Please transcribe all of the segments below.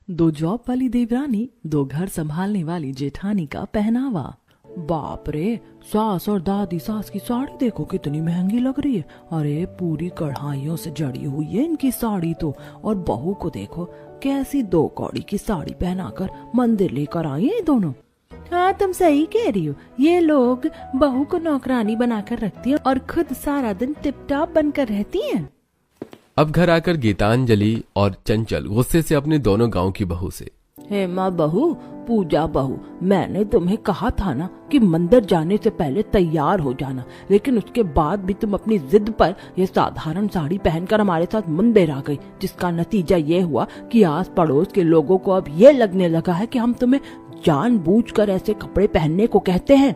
दो जॉब वाली देवरानी, दो घर संभालने वाली जेठानी का पहनावा। बाप रे, सास और दादी सास की साड़ी देखो कितनी महंगी लग रही है। अरे पूरी कढ़ाइयों से जड़ी हुई है इनकी साड़ी तो। और बहू को देखो कैसी 2 कौड़ी की साड़ी पहनाकर मंदिर लेकर आई है दोनों। हाँ तुम सही कह रही हो, ये लोग बहू को नौकरानी बनाकर रखती है और खुद सारा दिन टिप टॉप बनकर रहती हैं। अब घर आकर गीतांजलि और चंचल गुस्से से अपने दोनों गांव की बहू से, हेमा बहू, पूजा बहू, मैंने तुम्हें कहा था ना कि मंदिर जाने से पहले तैयार हो जाना, लेकिन उसके बाद भी तुम अपनी जिद पर यह साधारण साड़ी पहनकर हमारे साथ मंदिर आ गई, जिसका नतीजा ये हुआ कि आस पड़ोस के लोगों को अब ये लगने लगा है कि हम तुम्हें जानबूझकर ऐसे कपड़े पहनने को कहते हैं।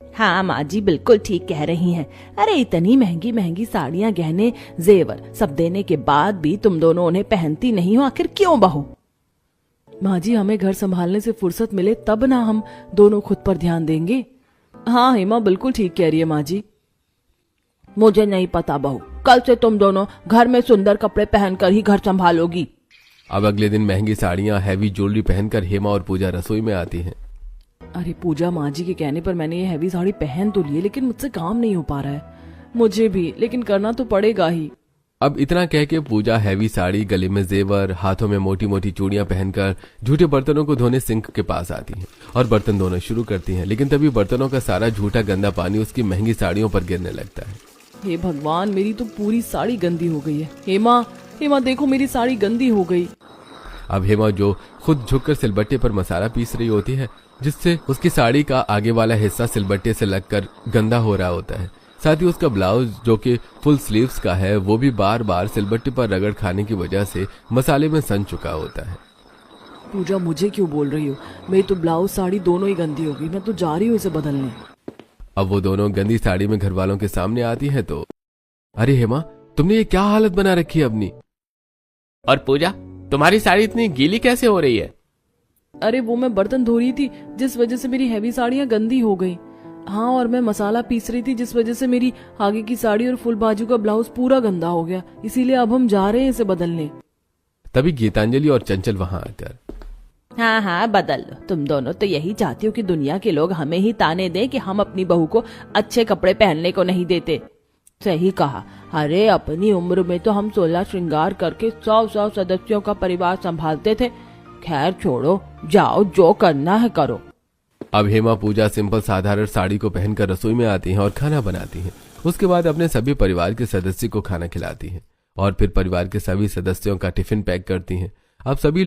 हाँ माँ जी बिल्कुल ठीक कह रही हैं। अरे इतनी महंगी महंगी साड़ियाँ, गहने, जेवर सब देने के बाद भी तुम दोनों उन्हें पहनती नहीं हो, आखिर क्यों बहू? माँ जी हमें घर संभालने से फुर्सत मिले तब ना हम दोनों खुद पर ध्यान देंगे। हाँ हेमा बिल्कुल ठीक कह रही है माँ जी। मुझे नहीं पता बहू, कल से तुम दोनों घर में सुंदर कपड़े पहनकर ही घर संभालोगी। अब अगले दिन महंगी साड़ियां, हैवी ज्वेलरी पहनकर हेमा और पूजा रसोई में आती हैं। अरे पूजा, माँ जी के कहने पर मैंने ये हैवी साड़ी पहन तो ली, लेकिन मुझसे काम नहीं हो पा रहा है। मुझे भी, लेकिन करना तो पड़ेगा ही। अब इतना कह के पूजा हैवी साड़ी, गले में जेवर, हाथों में मोटी मोटी चूड़ियां पहनकर झूठे बर्तनों को धोने सिंक के पास आती हैं और बर्तन धोना शुरू करती हैं। लेकिन तभी बर्तनों का सारा झूठा गंदा पानी उसकी महंगी साड़ियों पर गिरने लगता है। हे भगवान, मेरी तो पूरी साड़ी गंदी हो गई है। हेमा, हेमा देखो मेरी साड़ी गंदी हो गई। अब हेमा जो खुद झुककर सिलबट्टे पर मसाला पीस रही होती है, जिससे उसकी साड़ी का आगे वाला हिस्सा सिलबट्टे से लगकर गंदा हो रहा होता है। साथ ही उसका ब्लाउज जो कि फुल स्लीव्स का है, वो भी बार बार सिलबट्टे पर रगड़ खाने की वजह से मसाले में सन चुका होता है। पूजा मुझे क्यों बोल रही हो? मेरी तो ब्लाउज साड़ी दोनों ही गंदी हो गई। मैं तो जा रही हूँ इसे बदलने। अब वो दोनों गंदी साड़ी में घर वालों के सामने आती है तो, अरे हेमा, तुमने ये क्या हालत बना रखी है अपनी? और पूजा, तुम्हारी साड़ी इतनी गीली कैसे हो रही है? अरे वो मैं बर्तन धो रही थी, जिस वजह से मेरी हैवी साड़ियाँ गंदी हो गई। हाँ, और मैं मसाला पीस रही थी, जिस वजह से मेरी आगे की साड़ी और फुल बाजू का ब्लाउज पूरा गंदा हो गया। इसीलिए अब हम जा रहे हैं इसे बदलने। तभी गीतांजलि और चंचल वहां आकर, हाँ हाँ बदल लो। तुम दोनों तो यही चाहती हो कि दुनिया के लोग हमें ही ताने दें कि हम अपनी बहू को अच्छे कपड़े पहनने को नहीं देते। सही कहा। अरे अपनी उम्र में तो हम 16 श्रृंगार करके 100 सदस्यों का परिवार संभालते थे। खैर छोड़ो, जाओ जो करना है करो। अब हेमा पूजा सिंपल साधारण साड़ी को पहनकर रसोई में आती हैं और खाना बनाती हैं। उसके बाद अपने सभी परिवार के सदस्य को खाना खिलाती हैं और फिर परिवार के सभी सदस्यों का टिफिन पैक करती हैं। अब सभी